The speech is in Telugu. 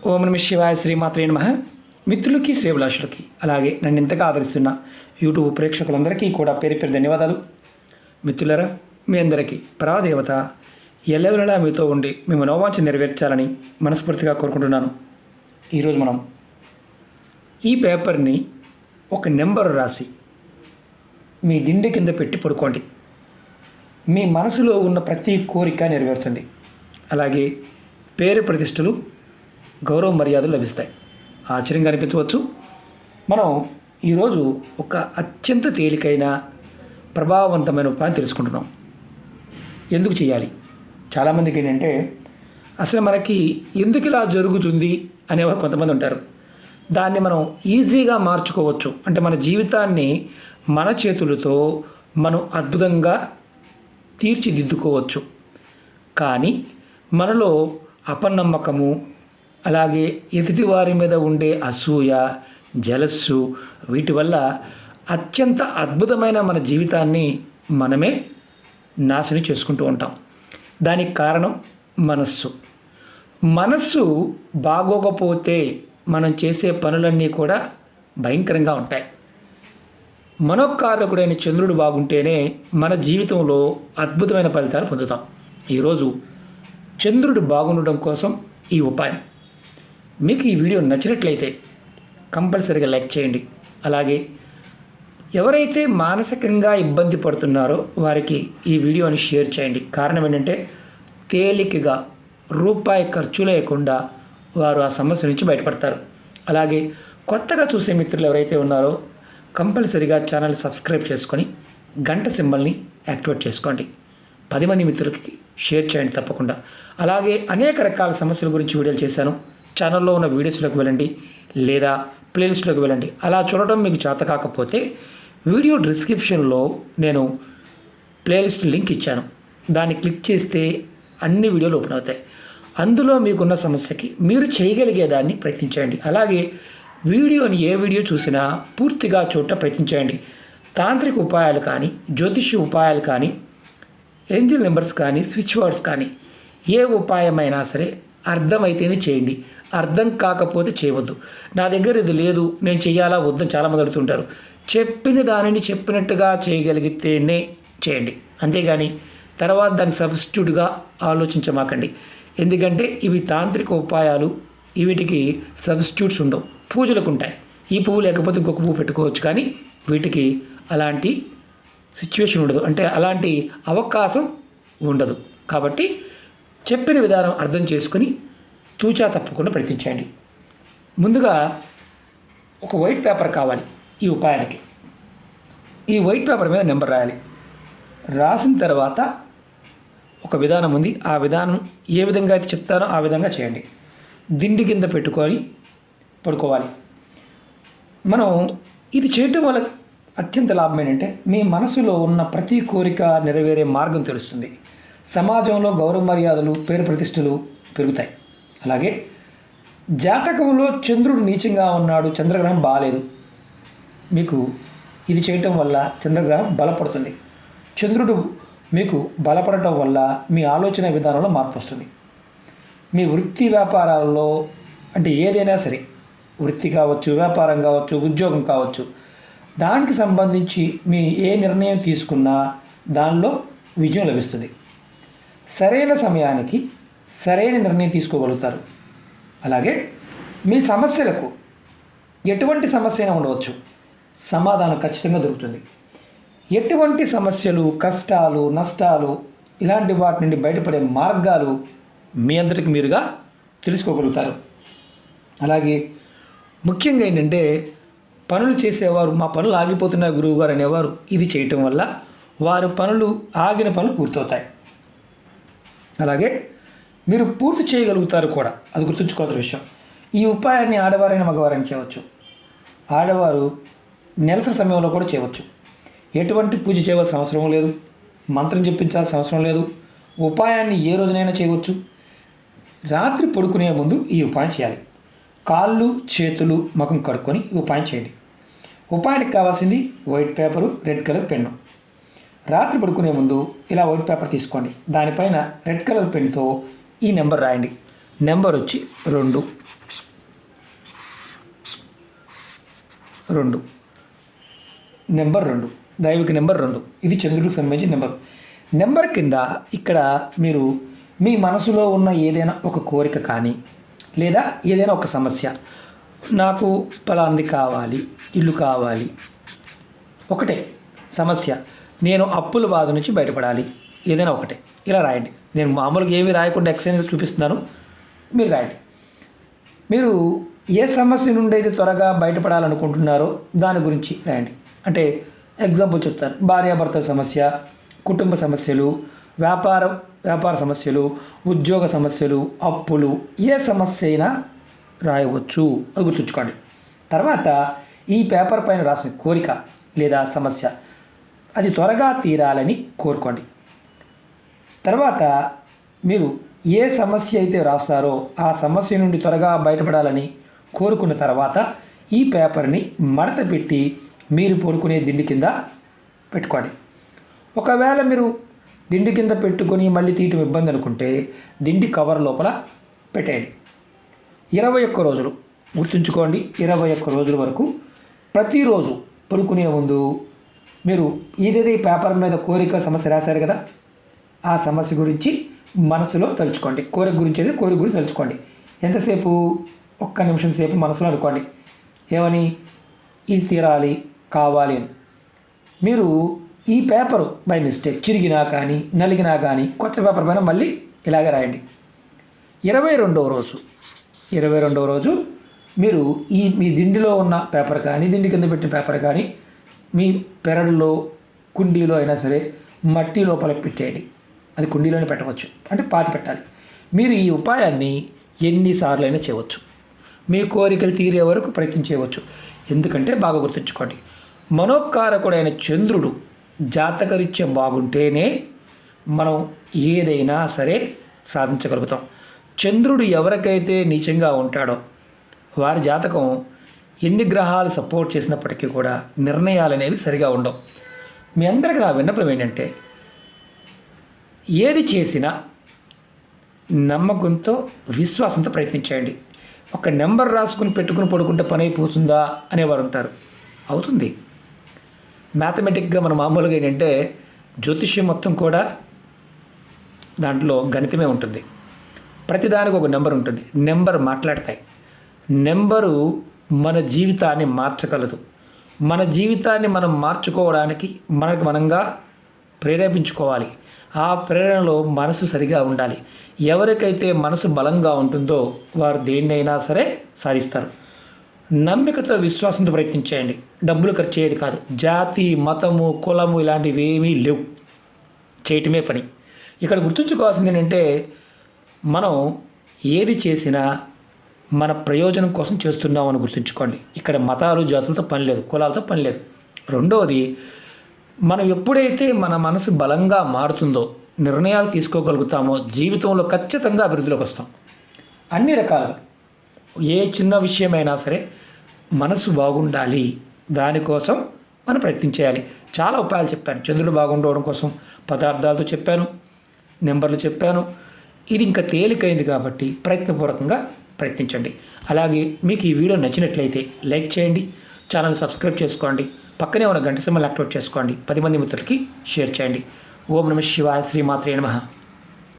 ఓం నమ శివాయ శ్రీమాత్రే నమః. మిత్రులకి శ్రేభిలాషులకి అలాగే నన్ను ఇంతగా ఆదరిస్తున్న యూట్యూబ్ ప్రేక్షకులందరికీ కూడా పేరు పేరు ధన్యవాదాలు. మిత్రులరా, మీ అందరికీ పరాదేవత ఎల్లవెల్లలా మీతో ఉండి మీ మనోవాంఛ నెరవేర్చాలని మనస్ఫూర్తిగా కోరుకుంటున్నాను. ఈరోజు మనం ఈ పేపర్ని ఒక నెంబర్ రాసి మీ దిండి కింద పెట్టి పడుకోండి. మీ మనసులో ఉన్న ప్రతి కోరిక నెరవేరుతుంది. అలాగే పేరు ప్రతిష్టలు, గౌరవ మర్యాదలు లభిస్తాయి. ఆశ్చర్యంగా అనిపించవచ్చు. మనం ఈరోజు ఒక అత్యంత తేలికైన ప్రభావవంతమైన ఉపాయం తెలుసుకుంటున్నాం. ఎందుకు చేయాలి? చాలామందికి ఏంటంటే అసలు మనకి ఎందుకు ఇలా జరుగుతుంది అనేవారు కొంతమంది ఉంటారు. దాన్ని మనం ఈజీగా మార్చుకోవచ్చు. అంటే మన జీవితాన్ని మన చేతులతో మనం అద్భుతంగా తీర్చిదిద్దుకోవచ్చు. కానీ మనలో అపనమ్మకము, అలాగే ఎదుటివారి మీద ఉండే అసూయ, జలస్సు, వీటి వల్ల అత్యంత అద్భుతమైన మన జీవితాన్ని మనమే నాశనం చేసుకుంటూ ఉంటాం. దానికి కారణం మనస్సు బాగోకపోతే మనం చేసే పనులన్నీ కూడా భయంకరంగా ఉంటాయి. మనోకారకుడైన చంద్రుడు బాగుంటేనే మన జీవితంలో అద్భుతమైన ఫలితాలు పొందుతాం. ఈరోజు చంద్రుడు బాగుండడం కోసం ఈ ఉపాయం. మీకు ఈ వీడియో నచ్చినట్లయితే కంపల్సరీగా లైక్ చేయండి. అలాగే ఎవరైతే మానసికంగా ఇబ్బంది పడుతున్నారో వారికి ఈ వీడియోని షేర్ చేయండి. కారణం ఏంటంటే తేలికగా రూపాయి ఖర్చు లేకుండా వారు ఆ సమస్య నుంచి బయటపడతారు. అలాగే కొత్తగా చూసే మిత్రులు ఎవరైతే ఉన్నారో కంపల్సరీగా ఛానల్ సబ్స్క్రైబ్ చేసుకొని గంట సింబల్ని యాక్టివేట్ చేసుకోండి. 10 మంది మిత్రులకి షేర్ చేయండి తప్పకుండా. అలాగే అనేక రకాల సమస్యల గురించి వీడియోలు చేశాను. ఛానల్లో ఉన్న వీడియోస్లోకి వెళ్ళండి లేదా ప్లేలిస్ట్లోకి వెళ్ళండి. అలా చూడటం మీకు చేత కాకపోతే వీడియో డిస్క్రిప్షన్లో నేను ప్లేలిస్ట్ లింక్ ఇచ్చాను. దాన్ని క్లిక్ చేస్తే అన్ని వీడియోలు ఓపెన్ అవుతాయి. అందులో మీకున్న సమస్యకి మీరు చేయగలిగేదాన్ని ప్రయత్నించండి. అలాగే వీడియోని ఏ వీడియో చూసినా పూర్తిగా చూడటం ప్రయత్నించండి. తాంత్రిక ఉపాయాలు కానీ, జ్యోతిష్య ఉపాయాలు కానీ, ఏంజిల్ నెంబర్స్ కానీ, స్విచ్ వర్డ్స్ కానీ, ఏ ఉపాయమైనా సరే అర్థమైతేనే చేయండి. అర్థం కాకపోతే చేయవద్దు. నా దగ్గర ఇది లేదు, నేను చెయ్యాలా వద్దని చాలామంది అడుగుతుంటారు. చెప్పిన దానిని చెప్పినట్టుగా చేయగలిగితేనే చేయండి. అంతేగాని తర్వాత దాన్ని సబ్స్టిట్యూట్గా ఆలోచించమాకండి. ఎందుకంటే ఇవి తాంత్రిక ఉపాయాలు, వీటికి సబ్స్టిట్యూట్స్ ఉండవు. పూజలకు ఉంటాయి. ఈ పువ్వు లేకపోతే ఇంకొక పువ్వు పెట్టుకోవచ్చు, కానీ వీటికి అలాంటి సిచ్యువేషన్ ఉండదు. అంటే అలాంటి అవకాశం ఉండదు. కాబట్టి చెప్పిన విధానం అర్థం చేసుకుని తూచా తప్పకుండా ప్రయత్నించండి. ముందుగా ఒక వైట్ పేపర్ కావాలి ఈ ఉపాయానికి. ఈ వైట్ పేపర్ మీద నెంబర్ రాయాలి. రాసిన తర్వాత ఒక విధానం ఉంది. ఆ విధానం ఏ విధంగా అయితే చెప్తానో ఆ విధంగా చేయండి. దిండి కింద పెట్టుకొని పడుకోవాలి. మనం ఇది చేయటం వల్ల అత్యంత లాభం ఏంటంటే మీ మనసులో ఉన్న ప్రతి కోరిక నెరవేరే మార్గం తెలుస్తుంది. సమాజంలో గౌరవ మర్యాదలు, పేరు ప్రతిష్టలు పెరుగుతాయి. అలాగే జాతకంలో చంద్రుడు నీచంగా ఉన్నాడు, చంద్రగ్రహం బాగాలేదు, మీకు ఇది చేయటం వల్ల చంద్రగ్రహం బలపడుతుంది. చంద్రుడు మీకు బలపడటం వల్ల మీ ఆలోచన విధానంలో మార్పు వస్తుంది. మీ వృత్తి వ్యాపారాలలో, అంటే ఏదైనా సరే, వృత్తి కావచ్చు, వ్యాపారం కావచ్చు, ఉద్యోగం కావచ్చు, దానికి సంబంధించి మీ ఏ నిర్ణయం తీసుకున్నా దానిలో విజయం లభిస్తుంది. సరైన సమయానికి సరైన నిర్ణయం తీసుకోగలుగుతారు. అలాగే మీ సమస్యలకు ఎటువంటి సమస్య అయినా ఉండవచ్చు, సమాధానం ఖచ్చితంగా దొరుకుతుంది. ఎటువంటి సమస్యలు, కష్టాలు, నష్టాలు, ఇలాంటి వాటి నుండి బయటపడే మార్గాలు మీ అందరికి మీరుగా తెలుసుకోగలుగుతారు. అలాగే ముఖ్యంగా ఏంటంటే పనులు చేసేవారు, మా పనులు ఆగిపోతున్నాయి గురువుగారు అనేవారు ఇది చేయటం వల్ల వారి ఆగిన పనులు పూర్తవుతాయి. అలాగే మీరు పూర్తి చేయగలుగుతారు కూడా, అది గుర్తుంచుకోవాల్సిన విషయం. ఈ ఉపాయాన్ని ఆడవారైన మగవారైనా చేయవచ్చు. ఆడవారు నెలసరి సమయంలో కూడా చేయవచ్చు. ఎటువంటి పూజ చేయవలసిన అవసరం లేదు, మంత్రం చెప్పించాల్సిన అవసరం లేదు. ఉపాయాన్ని ఏ రోజునైనా చేయవచ్చు. రాత్రి పడుకునే ముందు ఈ ఉపాయం చేయాలి. కాళ్ళు, చేతులు, ముఖం కడుక్కొని ఈ ఉపాయం చేయండి. ఉపాయానికి కావాల్సింది white paper, red colour pen. రాత్రి పడుకునే ముందు ఇలా వైట్ పేపర్ తీసుకోండి. దానిపైన రెడ్ కలర్ పెన్తో ఈ నెంబర్ రాయండి. నెంబర్ వచ్చి 2 నెంబర్ 2 దైవిక నెంబర్ 2. ఇది చంద్రుడికి సంబంధించిన నెంబర్ కింద ఇక్కడ మీరు మీ మనసులో ఉన్న ఏదైనా ఒక కోరిక కానీ లేదా ఏదైనా ఒక సమస్య, నాకు పలాంది కావాలి, ఇల్లు కావాలి, ఒకటే సమస్య, నేను అప్పుల బాధ నుంచి బయటపడాలి, ఏదైనా ఒకటే ఇలా రాయండి. నేను మామూలుగా ఏమీ రాయకుండా ఎక్స్చేంజ్ చూపిస్తున్నాను, మీరు రాయండి. మీరు ఏ సమస్య నుండి అయితే త్వరగా బయటపడాలనుకుంటున్నారో దాని గురించి రాయండి. అంటే ఎగ్జాంపుల్ చెప్తాను. భార్యాభర్తల సమస్య, కుటుంబ సమస్యలు, వ్యాపార సమస్యలు, ఉద్యోగ సమస్యలు, అప్పులు, ఏ సమస్య అయినా రాయవచ్చు, అది గుర్తుంచుకోండి. తర్వాత ఈ పేపర్ పైన రాసిన కోరిక లేదా సమస్య అది త్వరగా తీరాలని కోరుకోండి. తర్వాత మీరు ఏ సమస్య అయితే రాస్తారో ఆ సమస్య నుండి త్వరగా బయటపడాలని కోరుకున్న తర్వాత ఈ పేపర్ని మడత పెట్టి మీరు పడుకునే దిండి కింద పెట్టుకోండి. ఒకవేళ మీరు దిండి కింద పెట్టుకొని మళ్ళీ తీయటం ఇబ్బంది అనుకుంటే దిండి కవర్ లోపల పెట్టేయండి. 21 రోజులు గుర్తుంచుకోండి. 21 రోజుల వరకు ప్రతిరోజు పడుకునే ముందు మీరు ఏదైతే పేపర్ మీద కోరిక సమస్య రాశారు కదా, ఆ సమస్య గురించి మనసులో తలుచుకోండి. కోరిక గురించి తలుచుకోండి. ఎంతసేపు? 1 నిమిషం సేపు మనసులో అనుకోండి. ఏమని? ఇది తీరాలి, కావాలి అని. మీరు ఈ పేపరు బై మిస్టేక్ చిరిగినా కానీ నలిగినా కానీ కొత్త పేపర్ పైన మళ్ళీ ఇలాగే రాయండి. 22వ రోజు మీరు మీ దిండిలో ఉన్న పేపర్ కానీ దిండి కింద పెట్టిన పేపర్ కానీ మీ పెరడులో కుండీలో అయినా సరే మట్టి లోపల పెట్టేయండి. అది కుండీలోనే పెట్టవచ్చు, అంటే పాతి పెట్టాలి. మీరు ఈ ఉపాయాన్ని ఎన్నిసార్లు అయినా చేయవచ్చు. మీ కోరికలు తీరే వరకు ప్రయత్నం చేయవచ్చు. ఎందుకంటే బాగా గుర్తుంచుకోండి, మనోకారకుడైన చంద్రుడు జాతకరీత్యా బాగుంటేనే మనం ఏదైనా సరే సాధించగలుగుతాం. చంద్రుడు ఎవరికైతే నీచంగా ఉంటాడో వారి జాతకం ఎన్ని గ్రహాలు సపోర్ట్ చేసినప్పటికీ కూడా నిర్ణయాలు అనేవి సరిగా ఉండవు. మీ అందరికీ నా విన్నపం ఏంటంటే, ఏది చేసినా నమ్మకంతో విశ్వాసంతో ప్రయత్నించండి. ఒక నెంబర్ రాసుకుని పెట్టుకుని పడుకుంటే పని అయిపోతుందా అనేవారు ఉంటారు. అవుతుంది. మ్యాథమెటిక్గా మన మామూలుగా ఏంటంటే జ్యోతిష్యం మొత్తం కూడా దాంట్లో గణితమే ఉంటుంది. ప్రతిదానికి ఒక నెంబర్ ఉంటుంది. నెంబర్ మాట్లాడతాయి. నెంబరు మన జీవితాన్ని మార్చగలదు. మన జీవితాన్ని మనం మార్చుకోవడానికి మనంగా ప్రేరేపించుకోవాలి. ఆ ప్రేరణలో మనసు సరిగా ఉండాలి. ఎవరికైతే మనసు బలంగా ఉంటుందో వారు దేన్నైనా సరే సాధిస్తారు. నమ్మికతో విశ్వాసంతో ప్రయత్నించేయండి. డబ్బులు ఖర్చు చేయడం కాదు. జాతి, మతము, కులము ఇలాంటివి ఏమీ లేవు. చేయటమే పని. ఇక్కడ గుర్తుంచుకోవాల్సింది ఏంటంటే, మనం ఏది చేసినా మన ప్రయోజనం కోసం చేస్తున్నామని గుర్తుంచుకోండి. ఇక్కడ మతాలు, జాతులతో పని లేదు, కులాలతో పని లేదు. రెండవది, మనం ఎప్పుడైతే మన మనసు బలంగా మారుతుందో, నిర్ణయాలు తీసుకోగలుగుతామో జీవితంలో ఖచ్చితంగా అభివృద్ధిలోకి వస్తాం. అన్ని రకాలుగా ఏ చిన్న విషయమైనా సరే మనసు బాగుండాలి. దానికోసం మనం ప్రయత్నం చేయాలి. చాలా ఉపాయాలు చెప్పాను. చంద్రుడు బాగుండడం కోసం పదార్థాలతో చెప్పాను, నెంబర్లు చెప్పాను. ఇది ఇంకా తేలికైంది కాబట్టి ప్రయత్నపూర్వకంగా ప్రయత్నించండి. అలాగే మీకు ఈ వీడియో నచ్చినట్లయితే లైక్ చేయండి, ఛానల్ సబ్స్క్రైబ్ చేసుకోండి, పక్కనే ఉన్న గంట సింబల్ యాక్టివేట్ చేసుకోండి, 10 మంది మిత్రులకి షేర్ చేయండి. ఓం నమః శివాయ. శ్రీమాత్రే నమః.